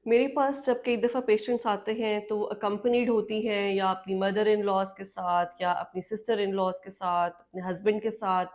मेरे पास जब कई दफ़ा पेशेंट्स आते हैं तो अकम्पनीड होती हैं या अपनी मदर इन लॉज़ के साथ या अपनी सिस्टर इन लॉज़ के साथ, अपने हस्बैंड के साथ।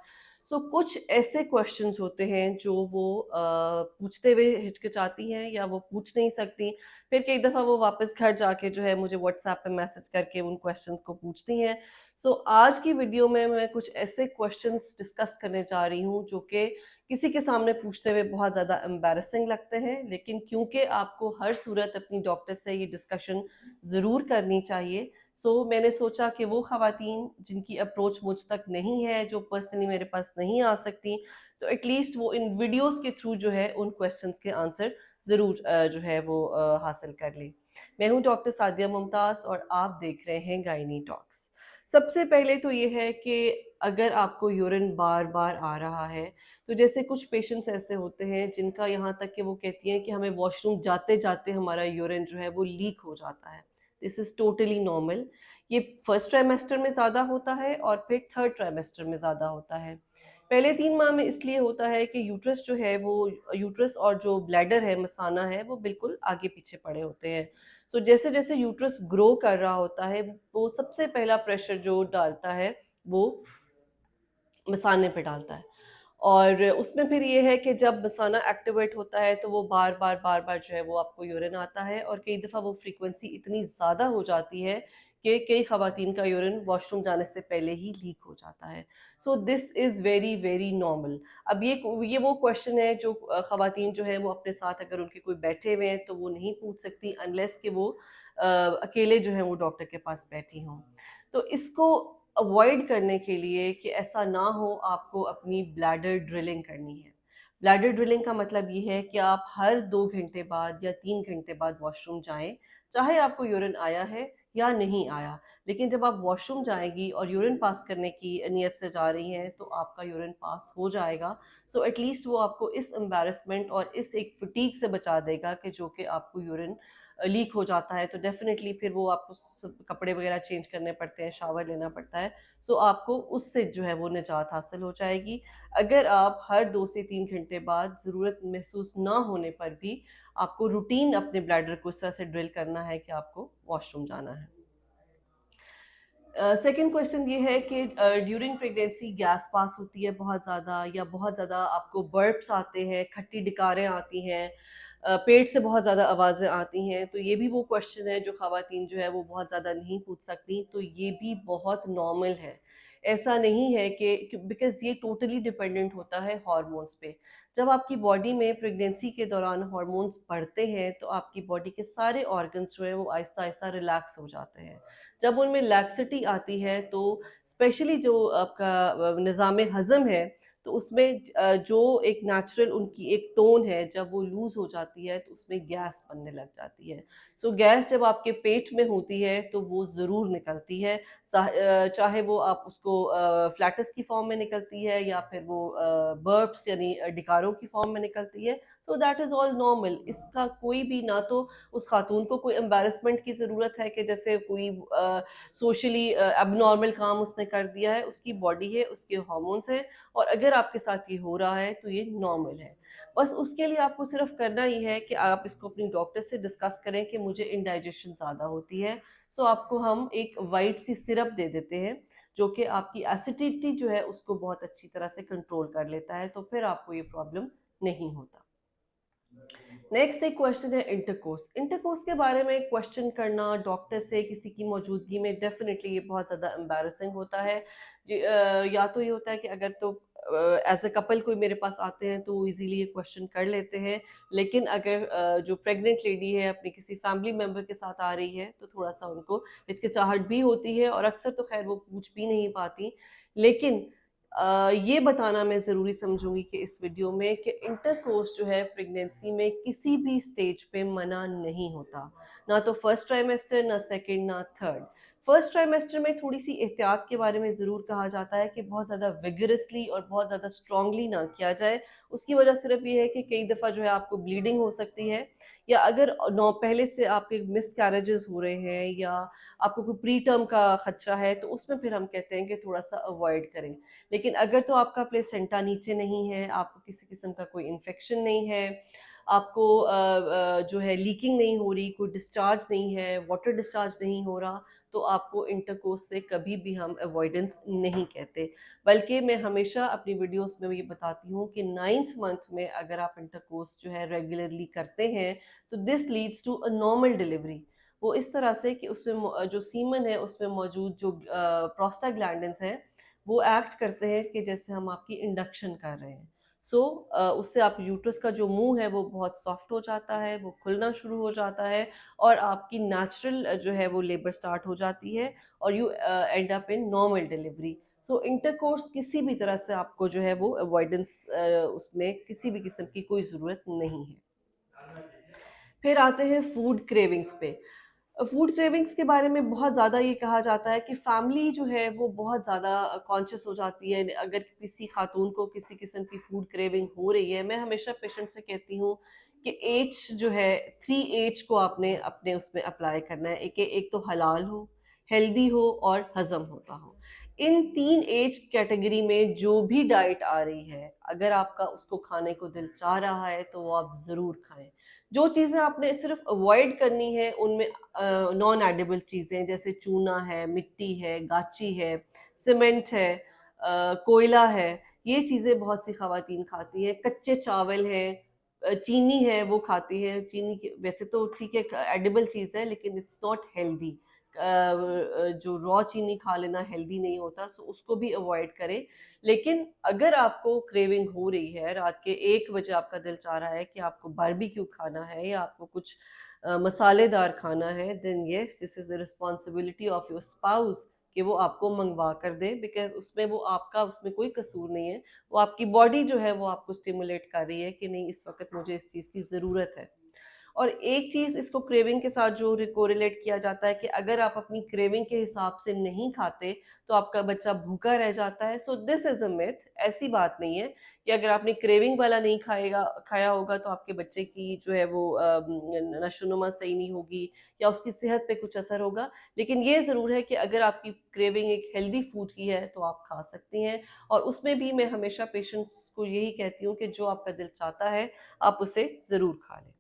सो कुछ ऐसे क्वेश्चंस होते हैं जो वो पूछते हुए हिचकिचाती हैं या वो पूछ नहीं सकती। फिर कई दफ़ा वो वापस घर जाके जो है मुझे व्हाट्सएप पे मैसेज करके उन क्वेश्चंस को पूछती हैं। सो आज की वीडियो में मैं कुछ ऐसे क्वेश्चंस डिस्कस करने जा रही हूँ जो कि किसी के सामने पूछते हुए बहुत ज़्यादा एम्बैरेसिंग लगते हैं, लेकिन क्योंकि आपको हर सूरत अपनी डॉक्टर से ये डिस्कशन ज़रूर करनी चाहिए, सो मैंने सोचा कि वो ख़वातीन जिनकी अप्रोच मुझ तक नहीं है, जो पर्सनली मेरे पास नहीं आ सकती, तो एटलीस्ट वो इन वीडियोज़ के थ्रू जो है उन क्वेश्चंस के आंसर ज़रूर जो है वो हासिल कर लें। मैं हूँ डॉक्टर सादिया मुमताज़ और आप देख रहे हैं गायनी टॉक्स। सबसे पहले तो ये है कि अगर आपको यूरिन बार-बार आ रहा है, तो जैसे कुछ पेशेंट्स ऐसे होते हैं जिनका यहाँ तक कि वो कहती हैं कि हमें वॉशरूम जाते-जाते हमारा यूरिन जो है वो लीक हो जाता है। This is totally normal. ये फर्स्ट ट्राइमेस्टर में ज़्यादा होता है और फिर थर्ड ट्राइमेस्टर में ज़्यादा होता है। पहले 3 माह में इसलिए होता है कि यूट्रस जो है वो यूट्रस और जो ब्लैडर है, मसाना है, वो बिल्कुल आगे-पीछे पड़े होते हैं। सो जैसे-जैसे यूट्रस ग्रो कर रहा होता है, वो सबसे पहला प्रेशर जो डालता है, वो मसाने पे डालता है। और उसमें फिर ये है कि जब मसाना एक्टिवेट होता है तो वो बार-बार जो है वो आपको यूरिन आता है और कई दफ़ा वो फ्रीक्वेंसी इतनी ज़्यादा हो जाती है कि कई ख़वातीन का यूरिन वॉशरूम जाने से पहले ही लीक हो जाता है। So this is very, very normal. अब ये वो क्वेश्चन है जो ख़वातीन जो हैं वो अपने साथ अगर उनके कोई बैठे हुए हैं तो वो नहीं पूछ सकती अनलेस कि वो अकेले जो हैं वो डॉक्टर के पास बैठी हों। तो इसको अवॉइड करने के लिए कि ऐसा ना हो आपको अपनी ब्लैडर ड्रिलिंग करनी है। ब्लैडर ड्रिलिंग का मतलब ये है कि आप हर 2 घंटे बाद या 3 घंटे बाद वॉशरूम जाएँ, चाहे आपको यूरिन आया है या नहीं आया। लेकिन जब आप वॉशरूम जाएँगी और यूरिन पास करने की नियत से जा रही हैं, तो आपका यूरिन पास हो जाएगा। सो एट लीस्ट वो आपको इस एम्बैरेसमेंट और इस एक फटीग से बचा देगा कि जो कि आपको यूरिन लीक हो जाता है तो डेफ़िनेटली फिर वो आपको सब कपड़े वग़ैरह चेंज करने पड़ते हैं, शावर लेना पड़ता है। सो आपको उससे जो है वो निजात हासिल हो जाएगी। अगर आप हर 2 से 3 घंटे बाद ज़रूरत महसूस ना होने पर भी आपको रूटीन अपने ब्लैडर को इस तरह से ड्रिल करना है कि आपको वॉशरूम जाना है। सेकंड क्वेश्चन ये है कि ड्यूरिंग प्रेगनेंसी गैस पास होती है बहुत ज़्यादा या बहुत ज़्यादा आपको बर्प्स आते हैं, खट्टी डकारें आती हैं, पेट से बहुत ज़्यादा आवाज़ें आती हैं, तो ये भी वो क्वेश्चन है जो ख़वातीन जो है वो बहुत ज़्यादा नहीं पूछ सकती, तो ये भी बहुत नॉर्मल है। ऐसा नहीं है कि बिकॉज़ ये टोटली डिपेंडेंट होता है हार्मोन्स पे। जब आपकी बॉडी में प्रेगनेंसी के दौरान हार्मोन्स बढ़ते हैं, तो आपकी बॉडी के सारे ऑर्गन्स जो हैं वो आहिस्ता-आहिस्ता रिलैक्स हो जाते हैं। जब उनमें लैक्सिटी आती है तो स्पेशली जो आपका निज़ाम हज़म है, तो उसमें जो एक नेचुरल उनकी एक टोन है, जब वो लूज़ हो जाती है तो उसमें गैस बनने लग जाती है। सो गैस जब आपके पेट में होती है तो वो ज़रूर निकलती है। चाहे वो आप उसको फ्लैटस की फॉर्म में निकलती है या फिर वो बर्प्स यानी डिकारों की फॉर्म में निकलती है। So that is all normal. इसका कोई भी ना तो उस खातून को कोई एम्बैरेसमेंट की ज़रूरत है कि जैसे कोई सोशली एबनॉर्मल काम उसने कर दिया है, उसकी बॉडी है, उसके हार्मोन्स हैं और अगर आपके साथ ये हो रहा है तो ये नॉर्मल है। बस उसके लिए आपको सिर्फ़ करना ये है कि आप इसको अपनी डॉक्टर से डिस्कस करें कि मुझे इंडाइजेशन ज़्यादा होती है, सो आपको हम एक व्हाइट सी सिरप दे देते हैं, जो कि आपकी एसिडिटी जो है उसको बहुत अच्छी तरह से कंट्रोल कर लेता है, तो फिर आपको ये प्रॉब्लम नहीं होता। नेक्स्ट एक क्वेश्चन है इंटरकोर्स। इंटरकोर्स के बारे में क्वेश्चन करना डॉक्टर से किसी की मौजूदगी में डेफिनेटली ये बहुत ज़्यादा एम्बैरेसिंग होता है। या तो ये होता है कि अगर तो एज़ अ कपल कोई मेरे पास आते हैं तो इज़िली ये क्वेश्चन कर लेते हैं। लेकिन अगर जो प्रेग्नेंट लेडी है अपनी किसी फैमिली मेंबर के साथ आ रही है तो थोड़ा-सा उनको हिचकिचाहट भी होती है और अक्सर तो ख़ैर वो पूछ भी नहीं पाती। लेकिन ये बताना मैं ज़रूरी समझूँगी कि इस वीडियो में कि इंटरकोर्स जो है प्रेगनेंसी में किसी भी स्टेज पे मना नहीं होता। ना तो फर्स्ट ट्राइमेस्टर, ना सेकंड, ना थर्ड। फर्स्ट ट्राइमेस्टर में थोड़ी-सी एहतियात के बारे में ज़रूर कहा जाता है कि बहुत ज़्यादा विगरसली और बहुत ज़्यादा स्ट्रॉन्गली ना किया जाए। उसकी वजह सिर्फ़ ये है कि कई दफ़ा जो है आपको ब्लीडिंग हो सकती है या अगर नौ पहले से आपके मिसकैरेजेज़ हो रहे हैं या आपको कोई प्री टर्म का खदशा है, तो उसमें फिर हम कहते हैं कि थोड़ा-सा अवॉइड करें। लेकिन अगर तो आपका प्लेसेंटा नीचे नहीं है, आपको किसी किस्म का कोई इन्फेक्शन नहीं है, आपको जो है लीकिंग नहीं हो रही, कोई डिस्चार्ज नहीं है, वाटर डिस्चार्ज नहीं हो रहा, तो आपको इंटरकोर्स से कभी भी हम अवॉइडेंस नहीं कहते। बल्कि मैं हमेशा अपनी वीडियोस में ये बताती हूँ कि 9th मंथ में अगर आप इंटरकोर्स जो है रेगुलरली करते हैं, तो this leads to a normal delivery. वो इस तरह से कि उसमें जो सीमन है उसमें मौजूद जो प्रोस्टाग्लैंडिन्स हैं, वो एक्ट करते हैं कि जैसे हम आपकी इंडक्शन कर रहे हैं। सो उससे आप यूट्रस का जो मुंह है वो बहुत सॉफ्ट हो जाता है, वो खुलना शुरू हो जाता है, और आपकी नेचुरल जो है वो लेबर स्टार्ट हो जाती है, और you and up in normal delivery. So intercourse किसी भी तरह से आपको जो है वो अवॉइडेंस, उसमें किसी भी किस्म की कोई ज़रूरत नहीं है। फिर आते हैं फूड क्रेविंग्स पे। फूड क्रेविंग्स के बारे में बहुत ज़्यादा ये कहा जाता है कि फैमिली जो है वो बहुत ज़्यादा कॉन्शियस हो जाती है अगर किसी खातून को किसी किस्म की फूड क्रेविंग हो रही है। मैं हमेशा पेशेंट से कहती हूँ कि एज जो है, 3 एज को आपने अपने उसमें अप्लाई करना है। एक तो हलाल हो, हेल्दी हो और हजम होता हो। इन 3 एज कैटेगरी में जो भी डाइट आ रही है, अगर आपका उसको खाने को दिल चाह रहा है तो वो आप ज़रूर खाएं। जो चीज़ें आपने सिर्फ अवॉइड करनी है उनमें नॉन एडिबल चीज़ें जैसे चूना है, मिट्टी है, गाची है, सीमेंट है, कोयला है, ये चीज़ें बहुत सी ख़वातीन खाती हैं। कच्चे चावल हैं, चीनी है वो खाती हैं। चीनी वैसे तो ठीक है, एडिबल चीज़ है, लेकिन इट्स नॉट हेल्दी। जो रॉ चीनी खा लेना हेल्दी नहीं होता, सो उसको भी अवॉइड करें। लेकिन अगर आपको क्रेविंग हो रही है, रात के 1 बजे आपका दिल चाह रहा है कि आपको बारबेक्यू खाना है या आपको कुछ मसालेदार खाना है, then yes, this is the responsibility of your spouse कि वो आपको मंगवा कर दे, बिकॉज़ उसमें वो आपका उसमें कोई कसूर नहीं है। वो आपकी बॉडी जो है वो आपको स्टिमुलेट कर रही है कि नहीं, इस वक़्त मुझे इस चीज़ की ज़रूरत है। और एक चीज़ इसको क्रेविंग के साथ जो कोरिलेट किया जाता है कि अगर आप अपनी क्रेविंग के हिसाब से नहीं खाते तो आपका बच्चा भूखा रह जाता है। So this is a myth. ऐसी बात नहीं है कि अगर आपने क्रेविंग वाला नहीं खाया होगा तो आपके बच्चे की जो है वो नशोनुमा सही नहीं होगी या उसकी सेहत पे कुछ असर होगा। लेकिन ये ज़रूर है कि अगर आपकी क्रेविंग एक हेल्दी फूड की है तो आप खा सकती हैं, और उसमें भी मैं हमेशा पेशेंट्स को यही कहती हूँ कि जो आपका दिल चाहता है आप उसे ज़रूर खा लें।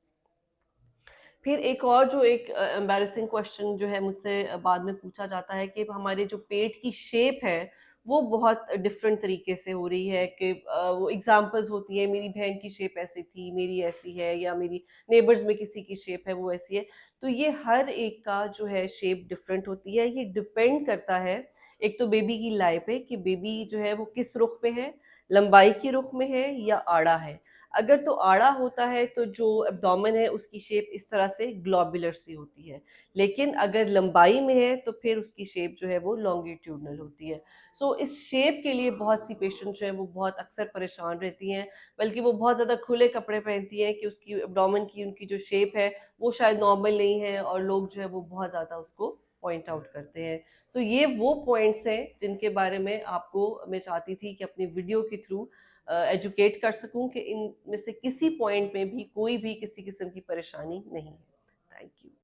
फिर एक और जो एक एम्बैरेसिंग क्वेश्चन जो है मुझसे बाद में पूछा जाता है कि हमारे जो पेट की शेप है वो बहुत डिफरेंट तरीके से हो रही है कि वो एग्जांपल्स होती है, मेरी बहन की शेप ऐसी थी, मेरी ऐसी है, या मेरी नेबर्स में किसी की शेप है वो ऐसी है। तो ये हर एक का जो है शेप डिफरेंट होती है। ये डिपेंड करता है एक तो बेबी की लाइफ पे कि बेबी जो है वो किस रुख में है, लंबाई की रुख में है या आड़ा है। अगर तो आड़ा होता है तो जो एब्डोमेन है उसकी शेप इस तरह से ग्लोबुलर सी होती है, लेकिन अगर लंबाई में है तो फिर उसकी शेप जो है वो लॉन्गिट्यूडनल होती है। सो इस शेप के लिए बहुत सी पेशेंट जो है वो बहुत अक्सर परेशान रहती हैं, बल्कि वो बहुत ज़्यादा खुले कपड़े पहनती हैं कि उसकी एब्डोमेन की उनकी जो शेप है वो शायद नॉर्मल नहीं है, और लोग जो है वो बहुत ज़्यादा उसको पॉइंट आउट करते हैं। सो ये वो पॉइंट्स हैं जिनके बारे में आपको मैं चाहती थी कि अपनी वीडियो के थ्रू एजुकेट कर सकूं कि इनमें से किसी पॉइंट में भी कोई भी किसी किस्म की परेशानी नहीं है। Thank you.